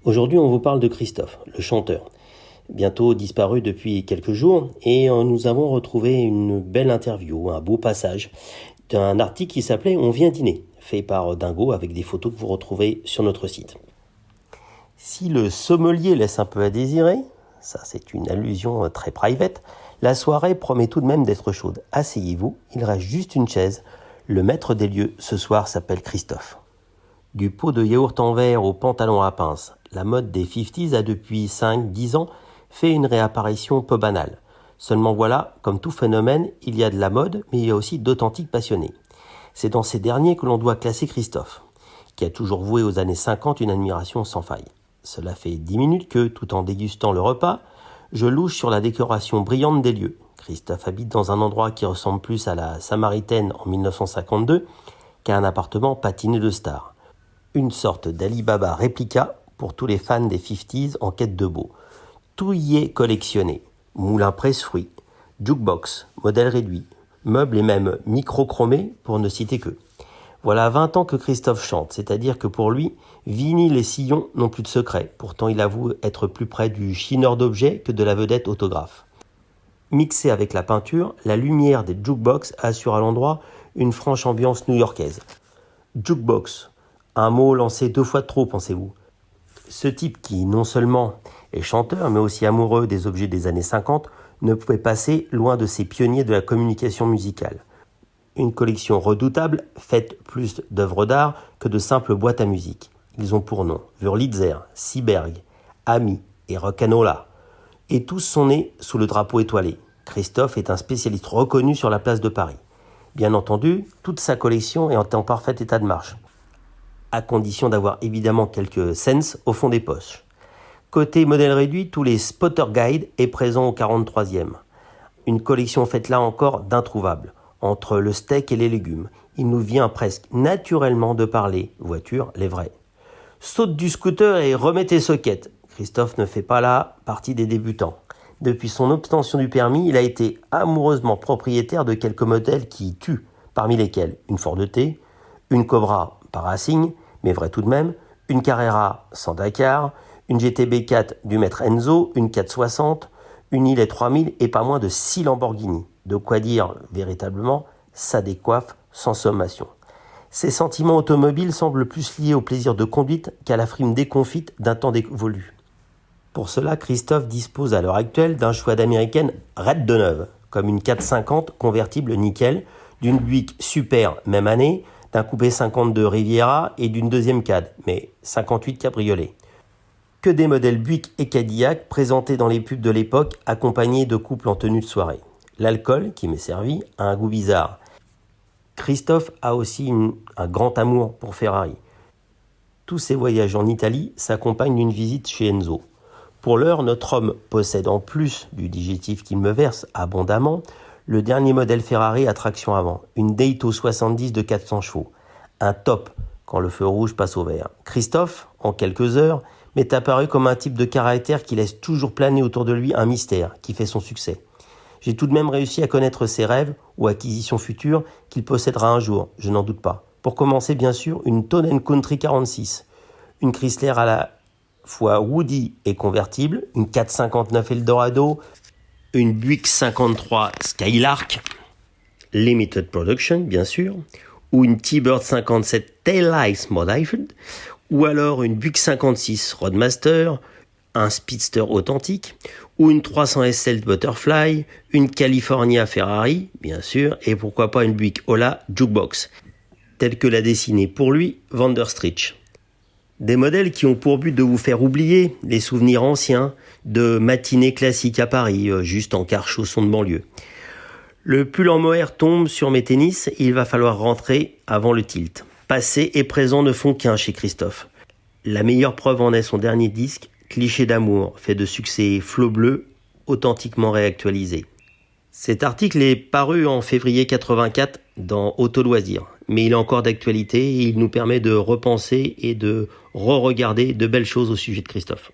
Aujourd'hui, on vous parle de Christophe, le chanteur, bientôt disparu depuis quelques jours, et nous avons retrouvé une belle interview, un beau passage d'un article qui s'appelait « On vient dîner », fait par Dingo avec des photos que vous retrouvez sur notre site. Si le sommelier laisse un peu à désirer, ça c'est une allusion très private, la soirée promet tout de même d'être chaude. Asseyez-vous, il reste juste une chaise. Le maître des lieux ce soir s'appelle Christophe. Du pot de yaourt en verre au pantalon à pince, la mode des 50s a depuis 5-10 ans fait une réapparition peu banale. Seulement voilà, comme tout phénomène, il y a de la mode, mais il y a aussi d'authentiques passionnés. C'est dans ces derniers que l'on doit classer Christophe, qui a toujours voué aux années 50 une admiration sans faille. Cela fait 10 minutes que, tout en dégustant le repas, je louche sur la décoration brillante des lieux. Christophe habite dans un endroit qui ressemble plus à la Samaritaine en 1952 qu'à un appartement patiné de stars. Une sorte d'Alibaba réplica pour tous les fans des 50s en quête de beau. Tout y est collectionné. Moulin presse-fruits, jukebox, modèle réduit, meubles et même microchromés pour ne citer que. Voilà 20 ans que Christophe chante, c'est-à-dire que pour lui, vinyle et sillon n'ont plus de secret. Pourtant, il avoue être plus près du chineur d'objets que de la vedette autographe. Mixée avec la peinture, la lumière des jukebox assure à l'endroit une franche ambiance new-yorkaise. Jukebox, un mot lancé 2 fois de trop, pensez-vous. Ce type qui, non seulement est chanteur, mais aussi amoureux des objets des années 50, ne pouvait passer loin de ces pionniers de la communication musicale. Une collection redoutable, faite plus d'œuvres d'art que de simples boîtes à musique. Ils ont pour nom Wurlitzer, Seeberg, Ami et Rock'n'Rolla. Et tous sont nés sous le drapeau étoilé. Christophe est un spécialiste reconnu sur la place de Paris. Bien entendu, toute sa collection est en parfait état de marche, à condition d'avoir évidemment quelques cents au fond des poches. Côté modèle réduit, tous les Spotter Guide est présent au 43e. Une collection faite là encore d'introuvables. Entre le steak et les légumes, il nous vient presque naturellement de parler voiture, les vrais. Saute du scooter et remets tes sockets. Christophe ne fait pas là partie des débutants. Depuis son obtention du permis, il a été amoureusement propriétaire de quelques modèles qui tuent, parmi lesquels une Ford T, une Cobra pas Racing, mais vrai tout de même, une Carrera sans Dakar, une GTB 4 du maître Enzo, une 460, une Hillet 3000 et pas moins de 6 Lamborghini. De quoi dire véritablement, ça décoiffe sans sommation. Ses sentiments automobiles semblent plus liés au plaisir de conduite qu'à la frime déconfite d'un temps dévolu. Pour cela, Christophe dispose à l'heure actuelle d'un choix d'américaine Red de neuve, comme une 450 convertible nickel, d'une Buick Super même année, d'un coupé 52 Riviera et d'une deuxième CAD, mais 58 cabriolet. Que des modèles Buick et Cadillac présentés dans les pubs de l'époque, accompagnés de couples en tenue de soirée. L'alcool, qui m'est servi, a un goût bizarre. Christophe a aussi un grand amour pour Ferrari. Tous ses voyages en Italie s'accompagnent d'une visite chez Enzo. Pour l'heure, notre homme possède en plus du digestif qu'il me verse abondamment, le dernier modèle Ferrari à traction avant, une Daito 70 de 400 chevaux. Un top quand le feu rouge passe au vert. Christophe, en quelques heures, m'est apparu comme un type de caractère qui laisse toujours planer autour de lui un mystère qui fait son succès. J'ai tout de même réussi à connaître ses rêves ou acquisitions futures qu'il possédera un jour, je n'en doute pas. Pour commencer, bien sûr, une Town & Country 46, une Chrysler à la fois Woody et convertible, une 459 Eldorado, une Buick 53 Skylark, Limited Production, bien sûr, ou une T-Bird 57 Taillights Modified, ou alors une Buick 56 Roadmaster, un Speedster authentique, ou une 300 SL Butterfly, une California Ferrari, bien sûr, et pourquoi pas une Buick Ola Jukebox, telle que l'a dessinée pour lui Vanderstreech. Des modèles qui ont pour but de vous faire oublier les souvenirs anciens de matinées classiques à Paris, juste en car chausson de banlieue. Le pull en mohair tombe sur mes tennis et il va falloir rentrer avant le tilt. Passé et présent ne font qu'un chez Christophe. La meilleure preuve en est son dernier disque, Cliché d'amour, fait de succès flot bleu, authentiquement réactualisé. Cet article est paru en février 84 dans Auto Loisirs, mais il est encore d'actualité et il nous permet de repenser et de re-regarder de belles choses au sujet de Christophe.